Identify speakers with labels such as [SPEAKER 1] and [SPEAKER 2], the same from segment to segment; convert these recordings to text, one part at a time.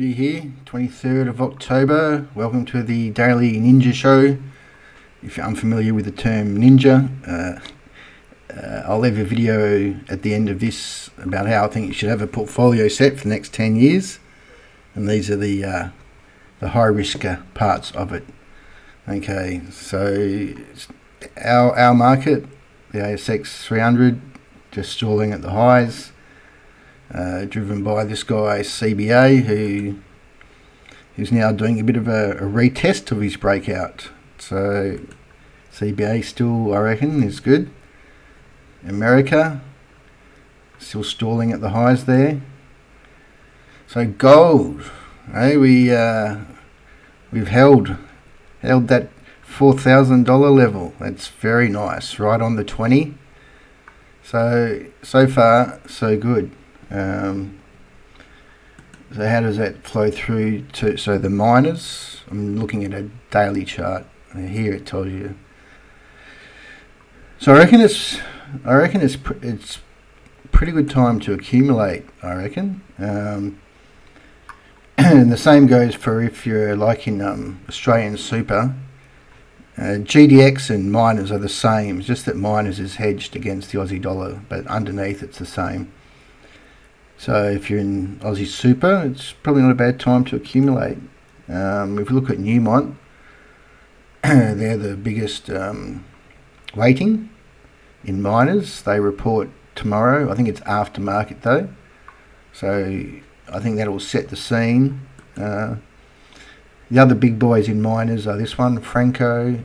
[SPEAKER 1] Rudy here, 23rd of October. Welcome to the Daily Ninja Show. If you're unfamiliar with the term ninja, I'll leave a video at the end of this about how I think you should have a portfolio set for the next 10 years. And these are the high risk parts of it. Okay, so our market, the ASX 300, just stalling at the highs. Driven by this guy CBA, who's now doing a bit of a retest of his breakout. So CBA still, I reckon, is good. America still stalling at the highs there. So gold, we've held that $4,000 level. That's very nice, right on the 20. So far so good. So how does that flow through to, so the miners, I'm looking at a daily chart, and here it tells you. So I reckon it's pretty good time to accumulate, I reckon. And the same goes for if you're like in Australian super. GDX and miners are the same, it's just that miners is hedged against the Aussie dollar, but underneath it's the same. So if you're in Aussie Super, it's probably not a bad time to accumulate. If you look at Newmont, they're the biggest weighting in miners. They report tomorrow. I think it's after market though. So I think that will set the scene. The other big boys in miners are this one, Franco,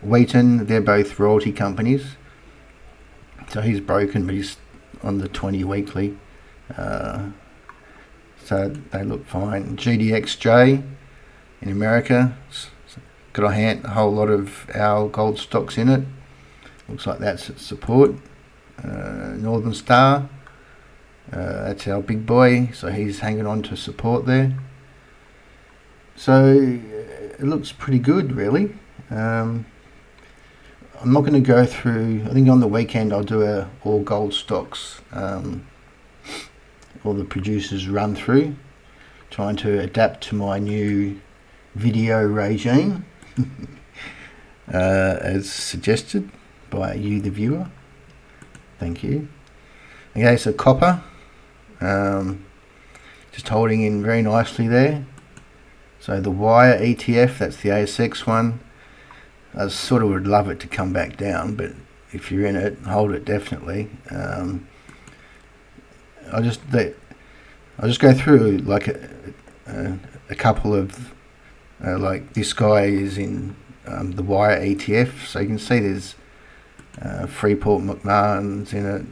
[SPEAKER 1] Wheaton. They're both royalty companies. So he's broken, but he's on the 20 weekly, so they look fine. GDXJ in America, got a whole lot of our gold stocks in it. Looks like that's at support. Northern Star, that's our big boy, so he's hanging on to support there. So it looks pretty good, really. I'm not going to go through, I think on the weekend I'll do all gold stocks, all the producers run through, trying to adapt to my new video regime, as suggested by you, the viewer. Thank you. Okay, so copper, just holding in very nicely there. So the wire ETF, that's the ASX one. I sort of would love it to come back down, but if you're in it, hold it definitely. I'll just go through like a couple of like this guy is in the wire ETF, so you can see there's Freeport McMahon's in it,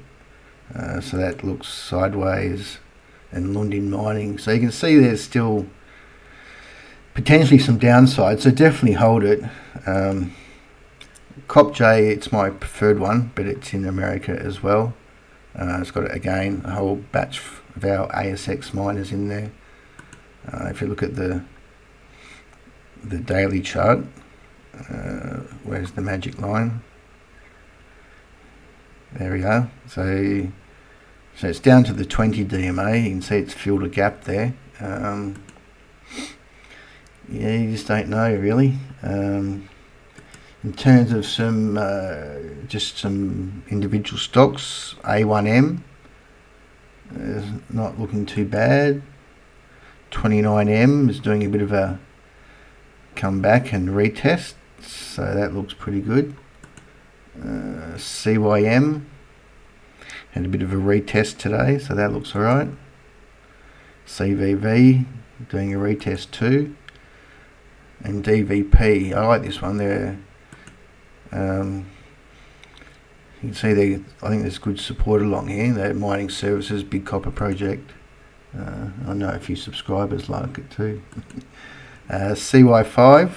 [SPEAKER 1] so that looks sideways, and Lundin Mining. So you can see there's still potentially some downside, so definitely hold it. CopJ, it's my preferred one, but it's in America as well. It's got, again, a whole batch of our ASX miners in there. If you look at the daily chart, where's the magic line? There we go. So it's down to the 20 DMA. You can see it's filled a gap there. Yeah, you just don't know really. In terms of just some individual stocks, A1M is not looking too bad. 29M is doing a bit of a comeback and retest, so that looks pretty good. CYM had a bit of a retest today, so that looks alright. CVV doing a retest too. And DVP, I like this one there. You can see there, I think there's good support along here. That mining services, big copper project. I know a few subscribers like it too. CY5.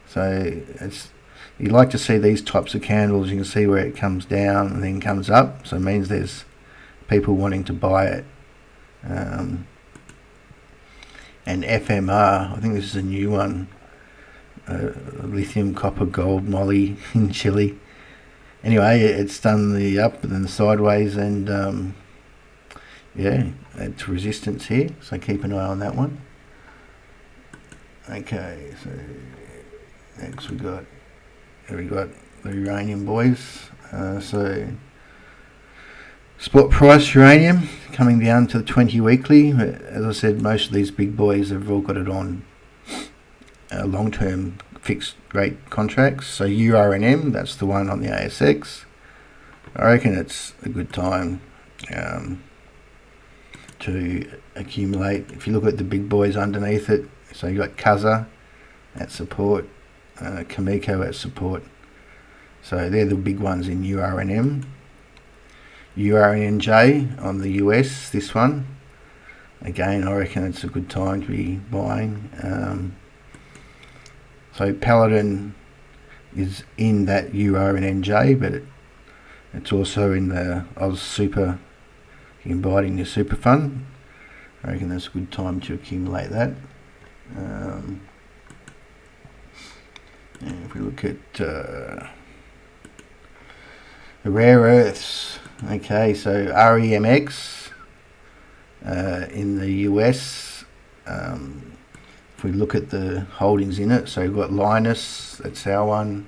[SPEAKER 1] So you like to see these types of candles. You can see where it comes down and then comes up. So it means there's people wanting to buy it. And FMR, I think this is a new one, lithium, copper, gold, moly in Chile. Anyway, it's done the up and then the sideways, and yeah, it's resistance here, so keep an eye on that one. Okay, so next we got the uranium boys. So spot price uranium coming down to the 20 weekly. As I said, most of these big boys have all got it on long-term fixed rate contracts. So URNM, that's the one on the ASX. I reckon it's a good time to accumulate. If you look at the big boys underneath it, so you got Kaza at support, Kamiko at support. So they're the big ones in URNM. URNJ on the US, this one. Again, I reckon it's a good time to be buying. So Paladin is in that URNJ, but it's also in the Oz Super. You can buy it in your super fund. I reckon that's a good time to accumulate that. And if we look at the rare earths, okay, so REMX in the US, if we look at the holdings in it, so we've got Linus, that's our one.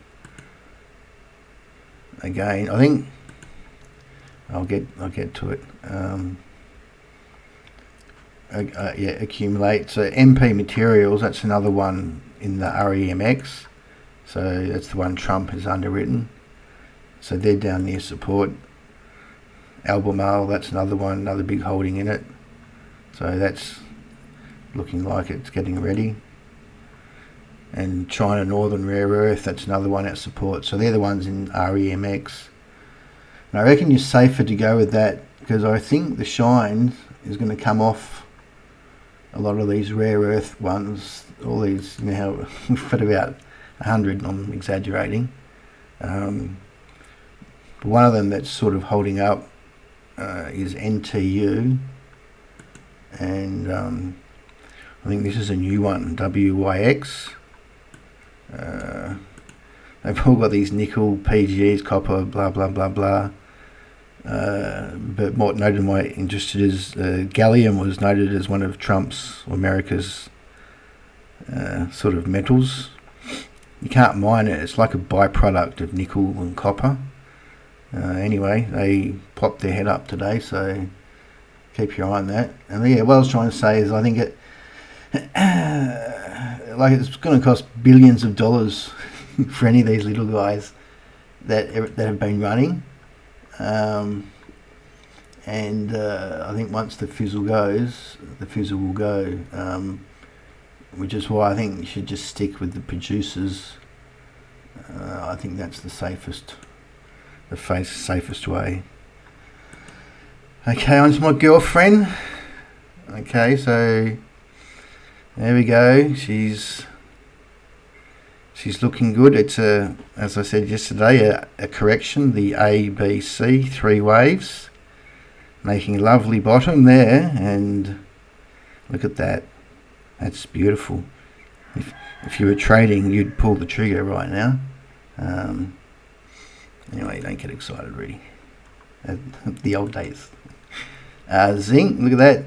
[SPEAKER 1] Again, I think I'll get to it. Yeah, accumulate. So MP Materials, that's another one in the REMX. So that's the one Trump has underwritten. So they're down near support. Albemarle, that's another one, another big holding in it. So that's looking like it's getting ready. And China Northern Rare Earth, that's another one at support. So they're the ones in REMX. And I reckon you're safer to go with that, because I think the shine is going to come off a lot of these rare earth ones. All these, you know, we've got about 100, I'm exaggerating. But one of them that's sort of holding up is NTU. And I think this is a new one, WYX. They've all got these nickel, PGEs, copper, blah, blah, blah, blah. But what noted my interest is gallium was noted as one of Trump's or America's sort of metals. You can't mine it. It's like a byproduct of nickel and copper. Anyway, they popped their head up today, so keep your eye on that. And yeah, what I was trying to say is I think it like it's going to cost billions of dollars for any of these little guys that have been running. And I think once the fizzle goes, the fizzle will go, which is why I think you should just stick with the producers. I think that's the safest way. Okay, on to my girlfriend. Okay, so there we go. She's looking good. It's as I said yesterday, a correction, the A, B, C, 3 waves, making a lovely bottom there, and look at that. That's beautiful. If you were trading, you'd pull the trigger right now. Anyway, don't get excited, Rudy. The old days. Zinc, look at that.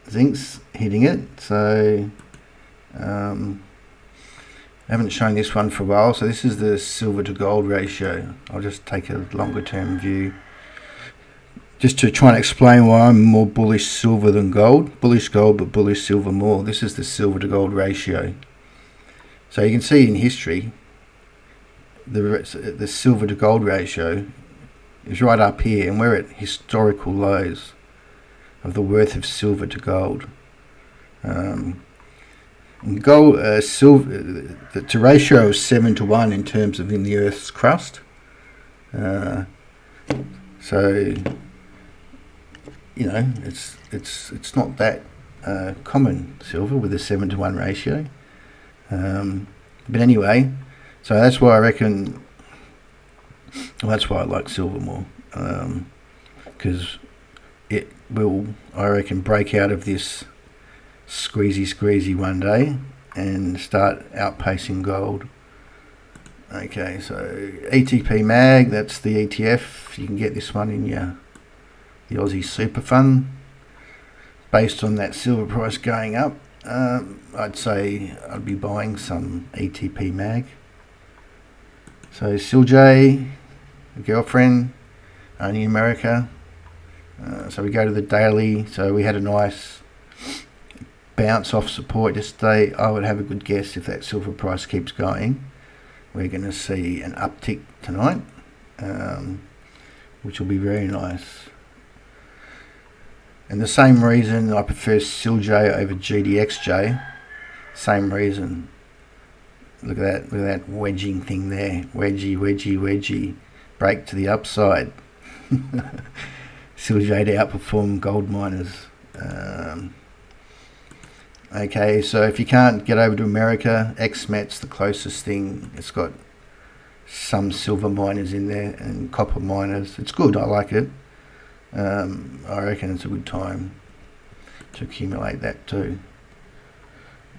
[SPEAKER 1] Zinc's hitting it. So I haven't shown this one for a while. So this is the silver to gold ratio. I'll just take a longer term view, just to try and explain why I'm more bullish silver than gold. Bullish gold, but bullish silver more. This is the silver to gold ratio. So you can see in history, the silver to gold ratio is right up here, and we're at historical lows of the worth of silver to gold. And gold, silver, the ratio is 7-1 in terms of in the Earth's crust. So you know, it's not that common, silver with a 7-1 ratio. But anyway, so that's why I reckon. Well, that's why I like silver more, because it will, I reckon, break out of this squeezy one day and start outpacing gold. Okay, so ETP Mag, that's the ETF. You can get this one in the Aussie Super Fund. based on that silver price going up, I'd say I'd be buying some ETP mag. So Silj, a girlfriend, only in America. So we go to the daily. So we had a nice bounce off support yesterday. I would have a good guess if that silver price keeps going, we're going to see an uptick tonight, which will be very nice. And the same reason I prefer Silj over GDXJ, same reason. Look at that wedging thing there. Wedgie. Break to the upside. Silj to outperform gold miners. Okay, so if you can't get over to America, XMET's the closest thing. It's got some silver miners in there and copper miners. It's good, I like it. I reckon it's a good time to accumulate that too.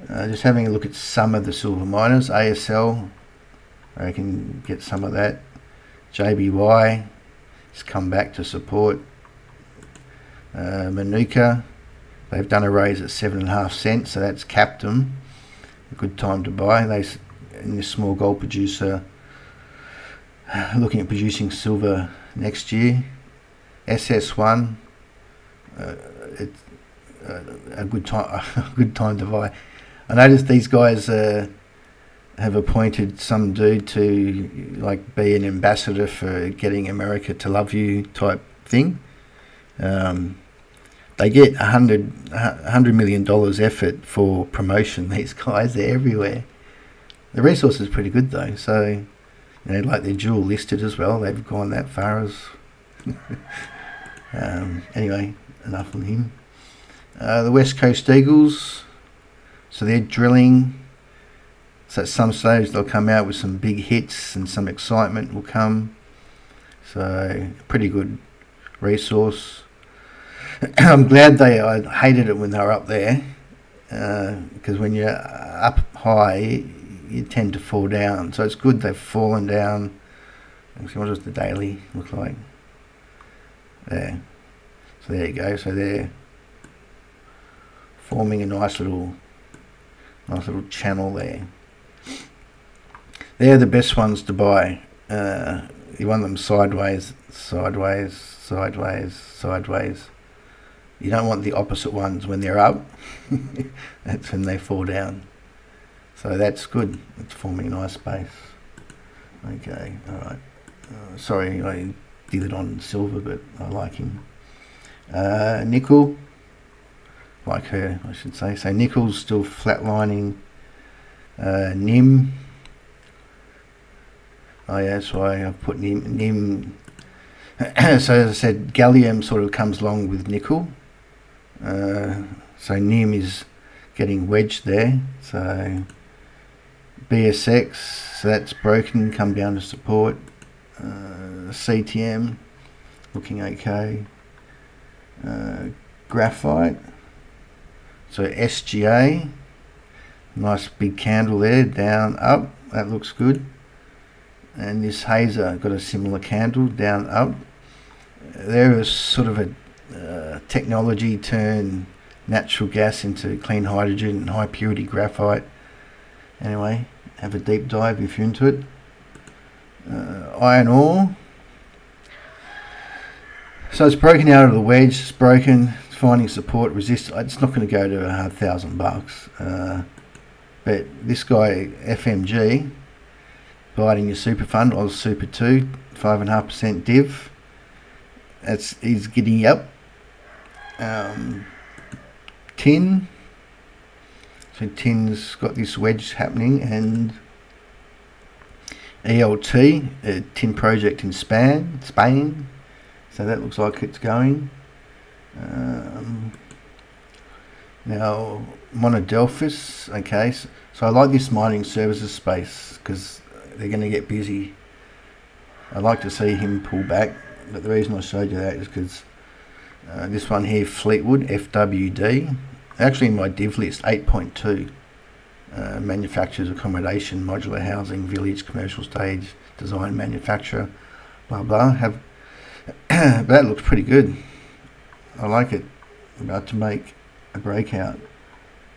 [SPEAKER 1] Just having a look at some of the silver miners. ASL, I reckon get some of that. JBY, it's come back to support. Manuka, they've done a raise at 7.5 cents, so that's capped them. A good time to buy. In this small gold producer, looking at producing silver next year. SS1, it's a good time to buy. I noticed these guys have appointed some dude to like be an ambassador for getting America to love you type thing. They get $100 million effort for promotion. These guys, they're everywhere. The resource is pretty good though, so like they're dual listed as well. They've gone that far as. Anyway, enough on him. The West Coast Eagles, so they're drilling. So at some stage they'll come out with some big hits and some excitement will come. So pretty good resource. I'm glad I hated it when they were up there, because when you're up high you tend to fall down. So it's good they've fallen down. What does the daily look like? There. So there you go. So they're forming a nice little channel there. They're the best ones to buy. You want them sideways. You don't want the opposite ones when they're up. That's when they fall down. So that's good. It's forming a nice base. Okay, alright. Sorry, I did it on silver, but I like him. Nickel, like her, I should say. So nickel's still flatlining. NIM. Oh yeah, that's why I've put NIM. So as I said, gallium sort of comes along with nickel. So NIM is getting wedged there. So BSX, so that's broken, come down to support. CTM, looking okay. Graphite. So SGA, nice big candle there, down, up, that looks good. And this Hazer got a similar candle, down, up. There is sort of a technology turn natural gas into clean hydrogen and high purity graphite. Anyway, have a deep dive if you're into it. Iron ore. So it's broken out of the wedge, it's broken, it's finding support, resistance. It's not going to go to $1,000. But this guy, FMG, buy it in your super fund, Oz Super 2, 5.5% div. He's getting up. Tin. So tin's got this wedge happening, and ELT, a tin project in Spain. So that looks like it's going. Now Monadelphous. Okay, so I like this mining services space because they're going to get busy. I'd like to see him pull back, but the reason I showed you that is because this one here, Fleetwood, FWD, actually in my div list, 8.2, manufacturers, accommodation, modular housing, village, commercial stage, design, manufacturer, blah blah. But that looks pretty good. I like it. About to make a breakout.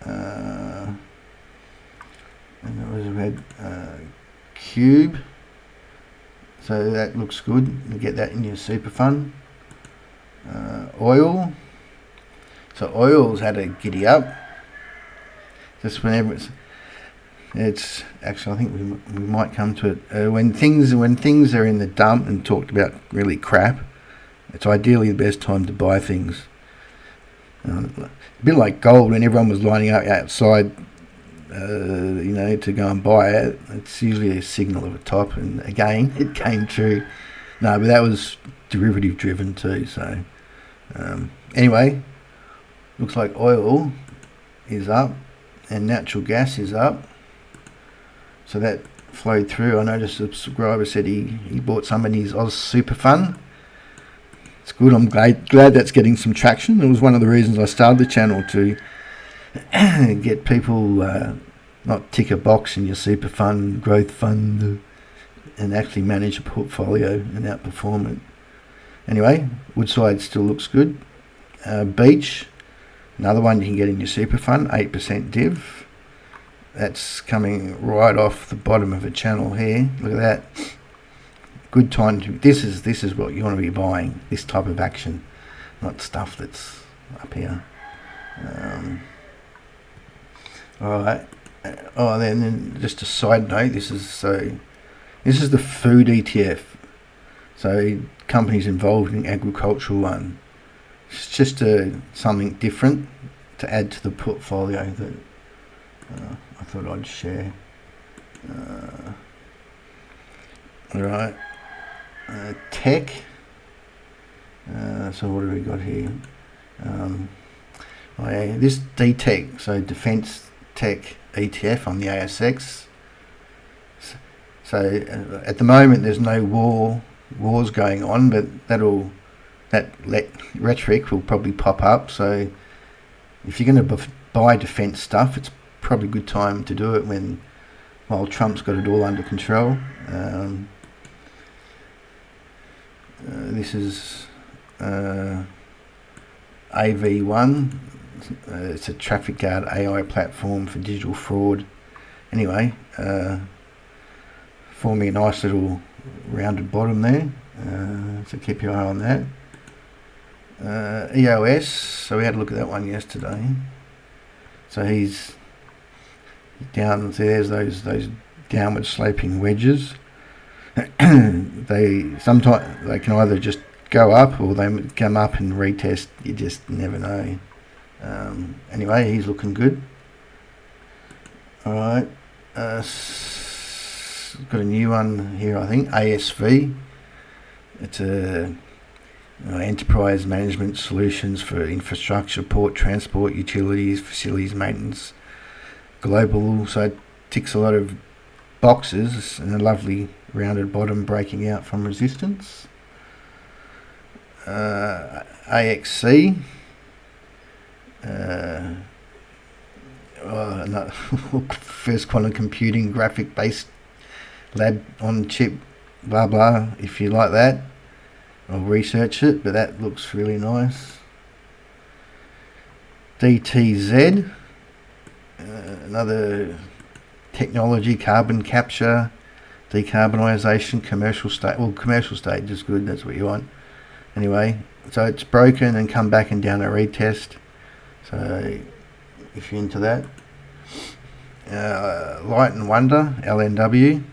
[SPEAKER 1] And we had Cube, so that looks good. You get that in your super fund. Oil, so oil's had a giddy up. Just whenever it's actually, I think we might come to it when things are in the dump and talked about really crap. It's ideally the best time to buy things. A bit like gold, when everyone was lining up outside, to go and buy it. It's usually a signal of a top, and again, it came true. No, but that was derivative driven too. So anyway, looks like oil is up and natural gas is up. So that flowed through. I noticed a subscriber said he bought some in his Oz Super Fund. It's good. I'm glad that's getting some traction. It was one of the reasons I started the channel, to get people not tick a box in your super fund, growth fund, and actually manage a portfolio and outperform it. Anyway, Woodside still looks good. Beach, another one you can get in your super fund, 8% div. That's coming right off the bottom of a channel here. Look at that. Good time to. This is what you want to be buying. This type of action, not stuff that's up here. All right. Oh, then just a side note. This is the food ETF. So companies involved in agricultural one. It's just something different to add to the portfolio that I thought I'd share. All right. Tech. So what have we got here? This DTech, so Defence Tech ETF on the ASX. So at the moment there's no wars going on, but that rhetoric will probably pop up. So if you're going to buy defence stuff, it's probably a good time to do it while Trump's got it all under control. This is AV1. It's a traffic guard AI platform for digital fraud. Anyway, forming a nice little rounded bottom there. So keep your eye on that. EOS. So we had a look at that one yesterday. So he's down. So there's those downward sloping wedges. They can either just go up or they come up and retest. You just never know. Anyway, he's looking good. All right, got a new one here, I think. ASV. It's a enterprise management solutions for infrastructure, port, transport, utilities, facilities maintenance, global. So it ticks a lot of boxes, and a lovely rounded bottom breaking out from resistance. AXC. First quantum computing graphic based lab on chip, blah blah. If you like that, I'll research it, but that looks really nice. DTZ, another technology, carbon capture, decarbonisation, commercial state. Well, commercial stage is good, that's what you want. Anyway, so it's broken and come back and down a retest. So if you're into that. Light and Wonder, LNW.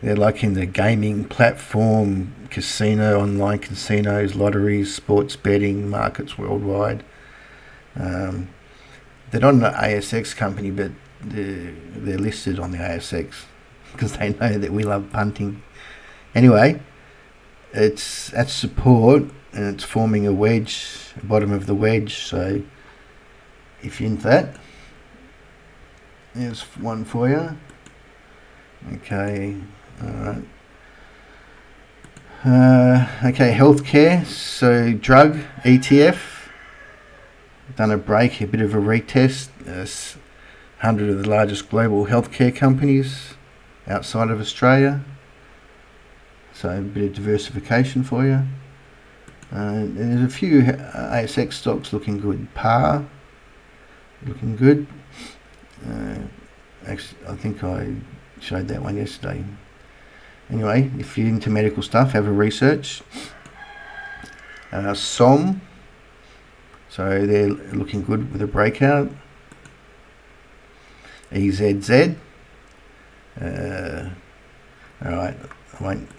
[SPEAKER 1] They're like in the gaming platform, casino, online casinos, lotteries, sports betting markets worldwide. They're not an ASX company, but they're listed on the ASX because they know that we love punting. Anyway, it's at support and it's forming a wedge, bottom of the wedge. So if you're into that, there's one for you. Okay, alright. Okay, healthcare. So drug ETF. Done a break, a bit of a retest. 100 of the largest global healthcare companies outside of Australia. So a bit of diversification for you. There's a few ASX stocks looking good. PAR, looking good. Actually, I think I showed that one yesterday. Anyway, if you're into medical stuff, have a research. SOM, so they're looking good with a breakout. EZZ. Alright, I won't.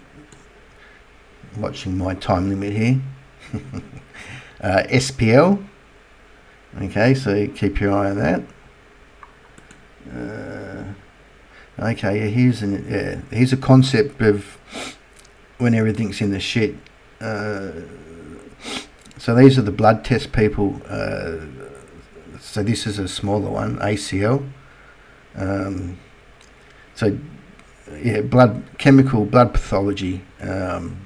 [SPEAKER 1] Watching my time limit here. SPL. Okay, so keep your eye on that. Okay, here's a concept of when everything's in the shit. So these are the blood test people. So this is a smaller one, ACL. So yeah, blood pathology,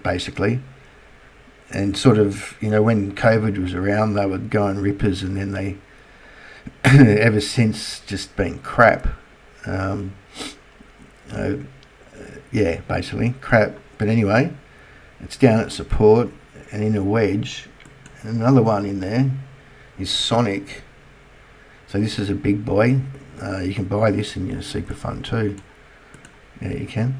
[SPEAKER 1] basically. And sort of, when COVID was around, they would go on rippers, and then they, ever since, just been crap. Yeah, basically crap. But anyway, it's down at support and in a wedge. Another one in there is Sonic. So this is a big boy. You can buy this in your super fund too. Yeah, you can.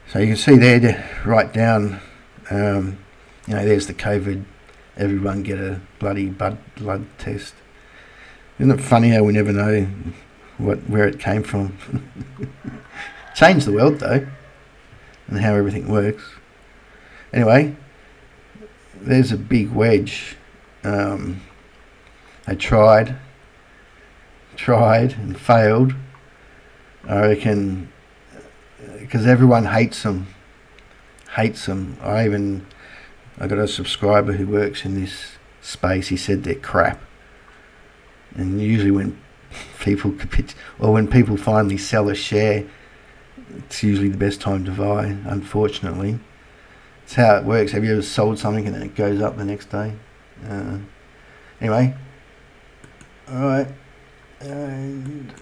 [SPEAKER 1] So you can see there, right down. There's the COVID. Everyone get a bloody blood test. Isn't it funny how we never know where it came from? Changed the world though, and how everything works. Anyway, there's a big wedge. They tried and failed. I reckon because everyone hates them. I got a subscriber who works in this space. He said they're crap. And usually when people finally sell a share, it's usually the best time to buy, unfortunately. It's how it works. Have you ever sold something and then it goes up the next day? Anyway. Alright. And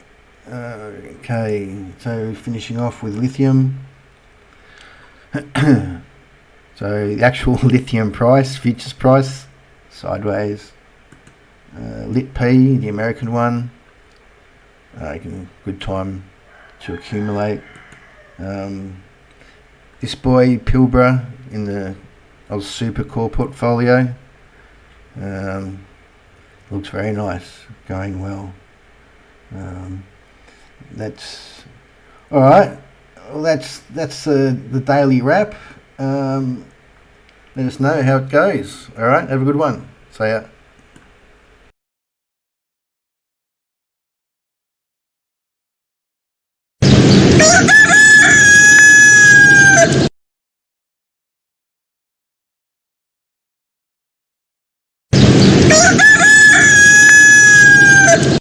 [SPEAKER 1] okay, so finishing off with lithium. So the actual lithium price, futures price, sideways. Lit P, the American one, good time to accumulate. This boy Pilbara in the Oz Super Core portfolio, looks very nice, going well. That's all right. Well, that's the daily wrap. Let us know how it goes. All right, have a good one. See ya.